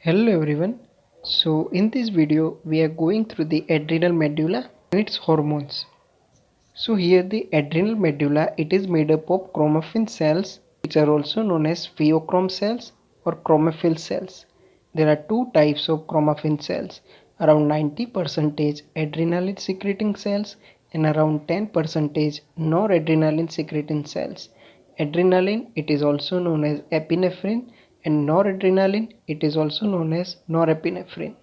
Hello everyone. So in this video we are going through the adrenal medulla and its hormones. So here the adrenal medulla, it is made up of chromaffin cells which are also known as pheochrom cells or chromophil cells. There are two types of chromaffin cells, around 90% adrenaline secreting cells and around 10% noradrenaline secreting cells. Adrenaline, it is also known as epinephrine, and noradrenaline, it is also known as norepinephrine.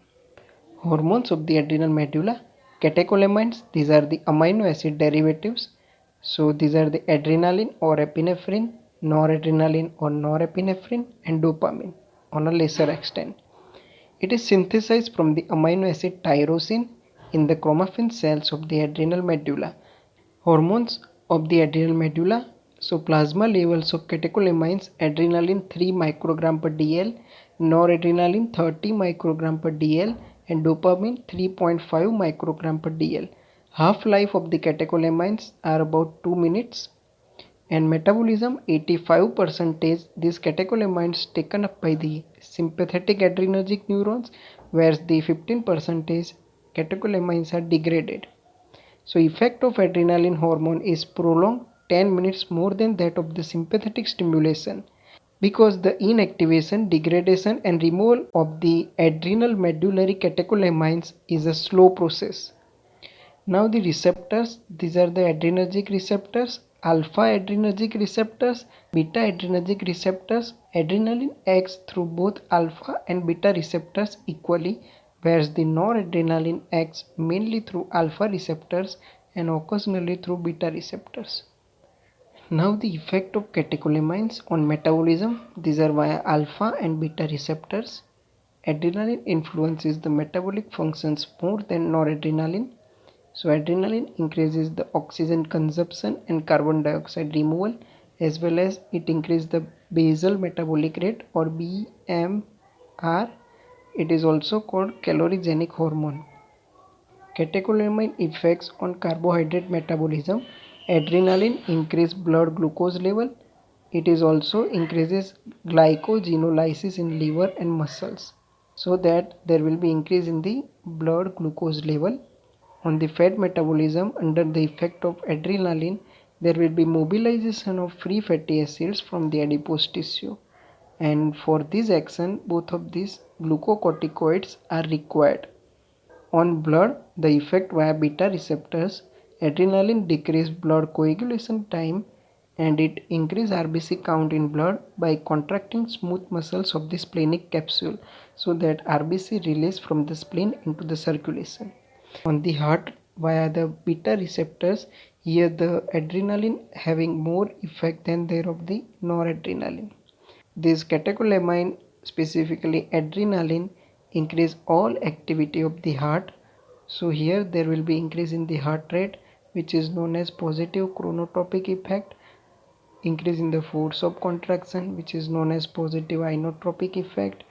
Hormones of the adrenal medulla, catecholamines, these are the amino acid derivatives. So these are the adrenaline or epinephrine, noradrenaline or norepinephrine, and dopamine on a lesser extent. It is synthesized from the amino acid tyrosine in the chromaffin cells of the adrenal medulla. Hormones of the adrenal medulla. So plasma levels of catecholamines, adrenaline 3 microgram per dl, noradrenaline 30 microgram per dl, and dopamine 3.5 microgram per dl. Half-life of the catecholamines are about 2 minutes, and metabolism 85% these catecholamines taken up by the sympathetic adrenergic neurons, whereas the 15% catecholamines are degraded. So effect of adrenaline hormone is prolonged 10 minutes more than that of the sympathetic stimulation, because the inactivation, degradation and removal of the adrenal medullary catecholamines is a slow process. Now the receptors, these are the adrenergic receptors, alpha adrenergic receptors, beta adrenergic receptors. Adrenaline acts through both alpha and beta receptors equally, whereas the noradrenaline acts mainly through alpha receptors and occasionally through beta receptors. Now the effect of catecholamines on metabolism, these are via alpha and beta receptors. Adrenaline influences the metabolic functions more than noradrenaline. So adrenaline increases the oxygen consumption and carbon dioxide removal, as well as it increases the basal metabolic rate or BMR. It is also called calorigenic hormone. Catecholamine effects on carbohydrate metabolism. Adrenaline increases blood glucose level. It is also increases glycogenolysis in liver and muscles, so that there will be increase in the blood glucose level. On the fat metabolism, under the effect of adrenaline, there will be mobilization of free fatty acids from the adipose tissue, and for this action both of these glucocorticoids are required. On blood, the effect via beta receptors, adrenaline decrease blood coagulation time and it increase RBC count in blood by contracting smooth muscles of the splenic capsule, so that RBC release from the spleen into the circulation. On the heart, via the beta receptors, here the adrenaline having more effect than there of the noradrenaline. This catecholamine, specifically adrenaline, increase all activity of the heart. So here there will be increase in the heart rate, which is known as positive chronotropic effect, increase in the force of contraction, which is known as positive inotropic effect,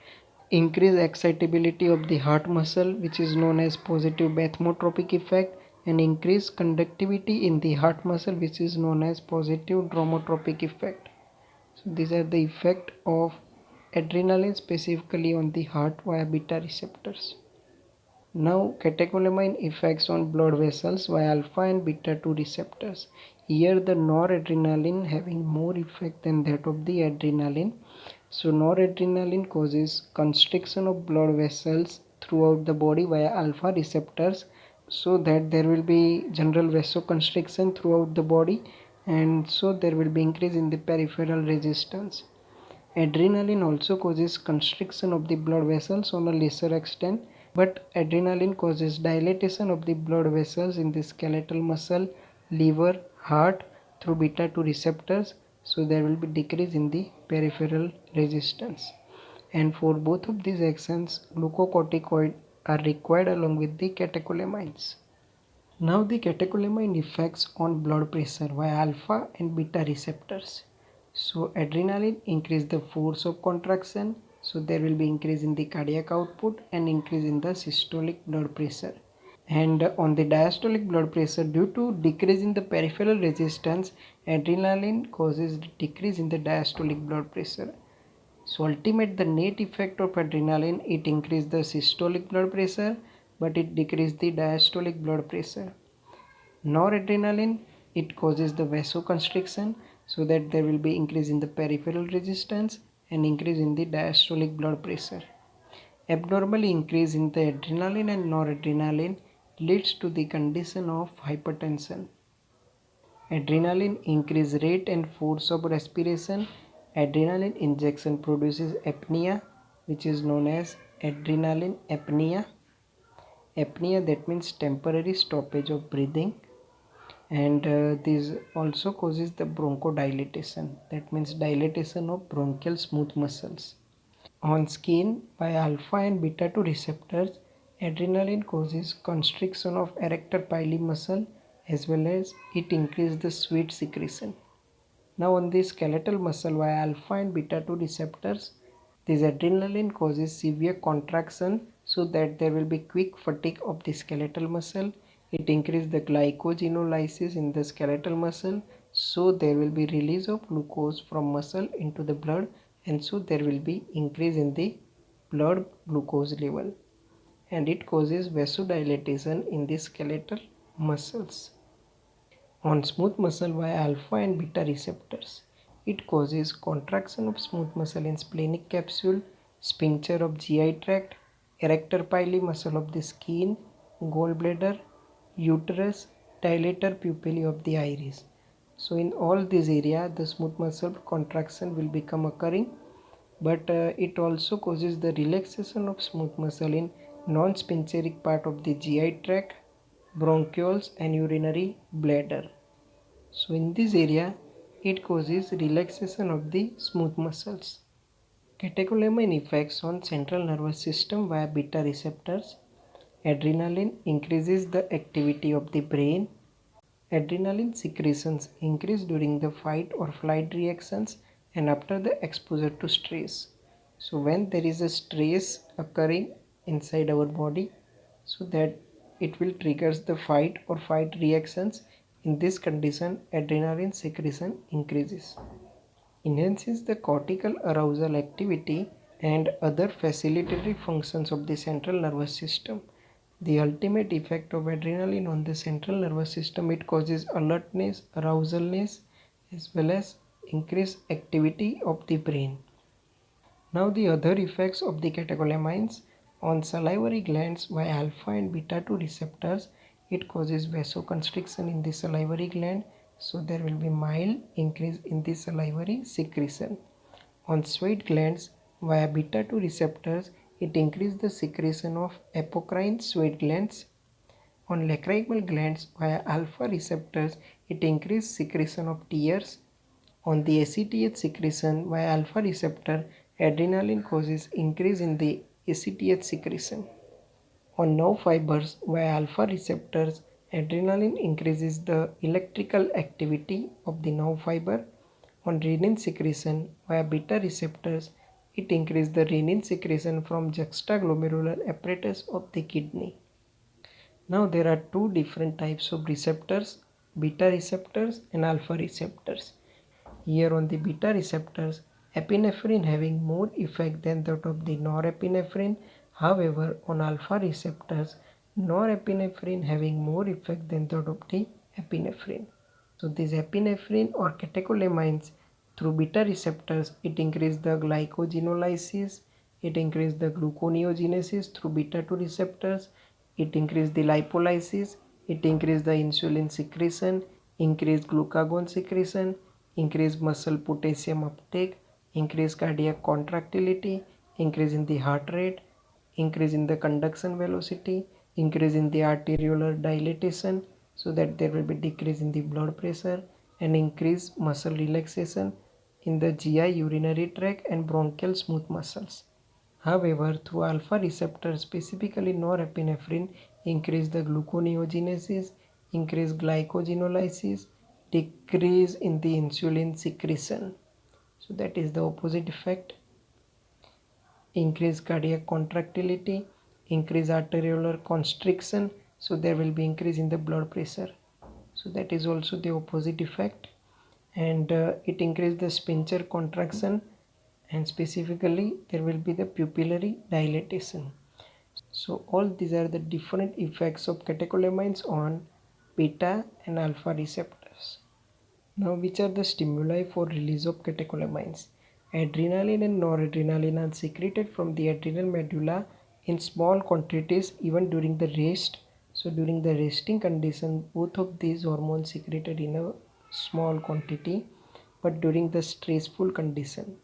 increase excitability of the heart muscle, which is known as positive bathmotropic effect, and increase conductivity in the heart muscle, which is known as positive dromotropic effect. So these are the effect of adrenaline specifically on the heart via beta receptors. Now catecholamine effects on blood vessels via alpha and beta 2 receptors. Here the noradrenaline having more effect than that of the adrenaline. So noradrenaline causes constriction of blood vessels throughout the body via alpha receptors, so that there will be general vasoconstriction throughout the body, and so there will be increase in the peripheral resistance. Adrenaline also causes constriction of the blood vessels on a lesser extent, but adrenaline causes dilatation of the blood vessels in the skeletal muscle, liver, heart through beta 2 receptors, so there will be decrease in the peripheral resistance. And for both of these actions, glucocorticoid are required along with the catecholamines. Now the catecholamine effects on blood pressure via alpha and beta receptors. So adrenaline increase the force of contraction, so there will be increase in the cardiac output and increase in the systolic blood pressure. And on the diastolic blood pressure, due to decrease in the peripheral resistance, adrenaline causes decrease in the diastolic blood pressure. So ultimate the net effect of adrenaline, it increase the systolic blood pressure but it decrease the diastolic blood pressure. Noradrenaline, it causes the vasoconstriction, so that there will be increase in the peripheral resistance and increase in the diastolic blood pressure. Abnormally increase in the adrenaline and noradrenaline leads to the condition of hypertension. Adrenaline increase rate and force of respiration. Adrenaline injection produces apnea, which is known as adrenaline apnea. Apnea, that means temporary stoppage of breathing, and this also causes the bronchodilation, that means dilatation of bronchial smooth muscles. On skin, by alpha and beta 2 receptors, adrenaline causes constriction of erector pili muscle as well as it increases the sweat secretion. Now on the skeletal muscle via alpha and beta 2 receptors, this adrenaline causes severe contraction so that there will be quick fatigue of the skeletal muscle. It increases the glycogenolysis in the skeletal muscle, so there will be release of glucose from muscle into the blood, and so there will be increase in the blood glucose level, and it causes vasodilatation in the skeletal muscles. On smooth muscle via alpha and beta receptors, it causes contraction of smooth muscle in splenic capsule, sphincter of GI tract, erector pili muscle of the skin, gallbladder, uterus, dilator pupillae of the iris. So in all these area, the smooth muscle contraction will become occurring, but it also causes the relaxation of smooth muscle in non-sphincteric part of the GI tract, bronchioles and urinary bladder. So in this area, it causes relaxation of the smooth muscles. Catecholamine effects on central nervous system via beta receptors. Adrenaline increases the activity of the brain. Adrenaline secretions increase during the fight or flight reactions and after the exposure to stress. So when there is a stress occurring inside our body, so that it will triggers the fight or fight reactions. In this condition, adrenaline secretion increases. Enhances the cortical arousal activity and other facilitatory functions of the central nervous system. The ultimate effect of adrenaline on the central nervous system, it causes alertness, arousalness, as well as increased activity of the brain. Now the other effects of the catecholamines on salivary glands via alpha and beta 2 receptors, it causes vasoconstriction in the salivary gland, so there will be mild increase in the salivary secretion. On sweat glands via beta 2 receptors, it increases the secretion of apocrine sweat glands. On lacrimal glands via alpha receptors, it increases secretion of tears. On the ACTH secretion via alpha receptor, adrenaline causes increase in the ACTH secretion. On nerve fibers via alpha receptors, adrenaline increases the electrical activity of the nerve fiber. On renin secretion via beta receptors, it increases the renin secretion from juxtaglomerular apparatus of the kidney. Now there are two different types of receptors, beta receptors and alpha receptors. Here on the beta receptors, epinephrine having more effect than that of the norepinephrine. However, on alpha receptors, norepinephrine having more effect than that of the epinephrine. So this epinephrine or catecholamines through beta receptors, it increases the glycogenolysis, it increases the gluconeogenesis through beta 2 receptors, it increases the lipolysis, it increases the insulin secretion, increase glucagon secretion, increase muscle potassium uptake, increase cardiac contractility, increase in the heart rate, increase in the conduction velocity, increase in the arteriolar dilatation, so that there will be decrease in the blood pressure, and increase muscle relaxation in the GI, urinary tract and bronchial smooth muscles. However, through alpha receptor, specifically norepinephrine, increase the gluconeogenesis, increase glycogenolysis, decrease in the insulin secretion. So that is the opposite effect. Increase cardiac contractility, increase arteriolar constriction, so there will be increase in the blood pressure. So that is also the opposite effect. And it increase the sphincter contraction and specifically there will be the pupillary dilatation. So all these are the different effects of catecholamines on beta and alpha receptors. Now, which are the stimuli for release of catecholamines? Adrenaline and noradrenaline are secreted from the adrenal medulla in small quantities even during the rest. So during the resting condition, both of these hormones secreted in a small quantity, but during the stressful condition,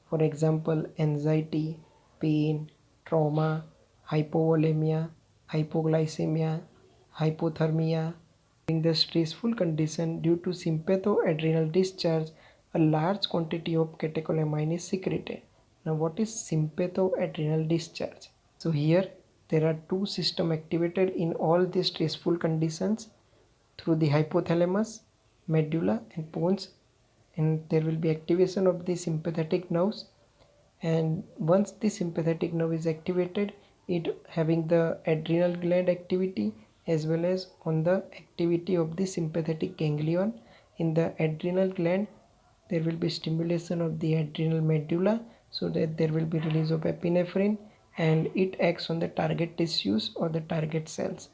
for example, anxiety, pain, trauma, hypovolemia, hypoglycemia, hypothermia. In the stressful condition due to sympathoadrenal discharge, a large quantity of catecholamine is secreted. Now, what is sympathoadrenal discharge? So here there are two systems activated in all the stressful conditions through the hypothalamus, medulla and pons, and there will be activation of the sympathetic nerves, and once the sympathetic nerve is activated, it having the adrenal gland activity as well as on the activity of the sympathetic ganglion. In the adrenal gland there will be stimulation of the adrenal medulla, so that there will be release of epinephrine and it acts on the target tissues or the target cells.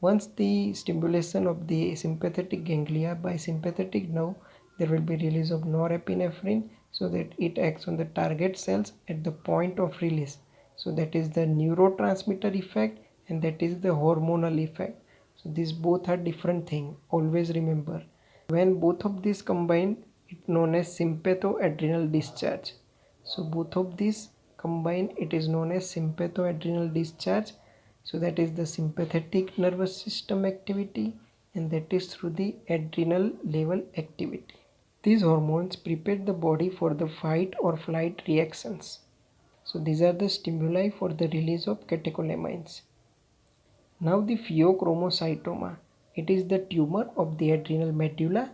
Once the stimulation of the sympathetic ganglia by sympathetic nerve, there will be release of norepinephrine, so that it acts on the target cells at the point of release. So that is the neurotransmitter effect and that is the hormonal effect. So these both are different things. Always remember. When both of these combine, it known as sympathoadrenal discharge. So both of these combine, it is known as sympathoadrenal discharge. So that is the sympathetic nervous system activity and that is through the adrenal level activity. These hormones prepare the body for the fight or flight reactions. So these are the stimuli for the release of catecholamines. Now the pheochromocytoma. It is the tumor of the adrenal medulla,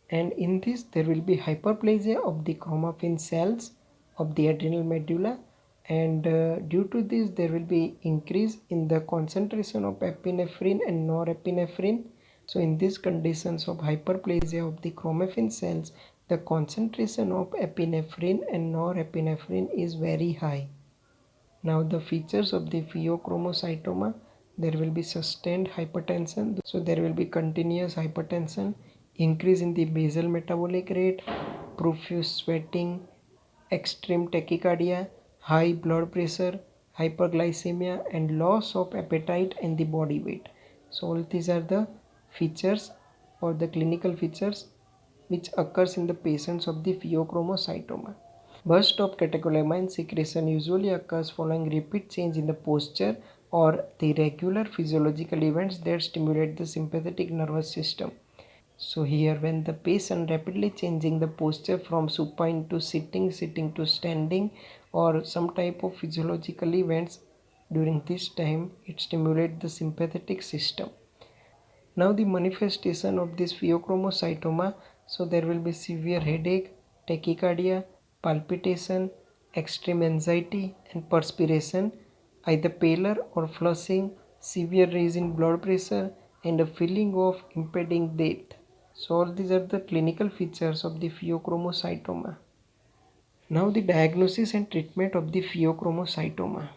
and in this there will be hyperplasia of the chromaffin cells of the adrenal medulla, and due to this there will be increase in the concentration of epinephrine and norepinephrine. So in these conditions of hyperplasia of the chromaffin cells, the concentration of epinephrine and norepinephrine is very high. Now the features of the pheochromocytoma, there will be sustained hypertension, so there will be continuous hypertension, increase in the basal metabolic rate, profuse sweating, extreme tachycardia, high blood pressure, hyperglycemia and loss of appetite and the body weight. So all these are the features or the clinical features which occurs in the patients of the pheochromocytoma. Burst of catecholamine secretion usually occurs following repeat change in the posture or the regular physiological events that stimulate the sympathetic nervous system. So here when the patient rapidly changing the posture from supine to sitting, sitting to standing, or some type of physiological events, during this time it stimulates the sympathetic system. Now the manifestation of this pheochromocytoma, so there will be severe headache, tachycardia, palpitation, extreme anxiety and perspiration, either pallor or flushing, severe rise in blood pressure and a feeling of impending death. So all these are the clinical features of the pheochromocytoma. Now the diagnosis and treatment of the pheochromocytoma.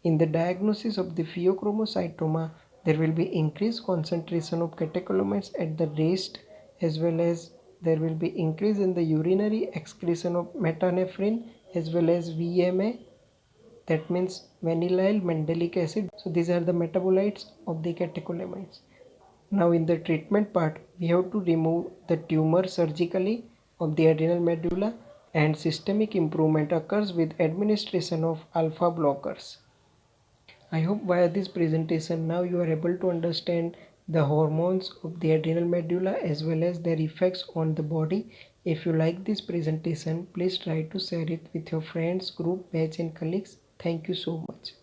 In the diagnosis of the pheochromocytoma, there will be increased concentration of catecholamines at the rest, as well as there will be increase in the urinary excretion of metanephrine as well as VMA, that means vanillyl mandelic acid. So these are the metabolites of the catecholamines. Now in the treatment part, we have to remove the tumor surgically of the adrenal medulla, and systemic improvement occurs with administration of alpha blockers. I hope via this presentation now you are able to understand the hormones of the adrenal medulla as well as their effects on the body. If you like this presentation, please try to share it with your friends, group, batch and colleagues. Thank you so much.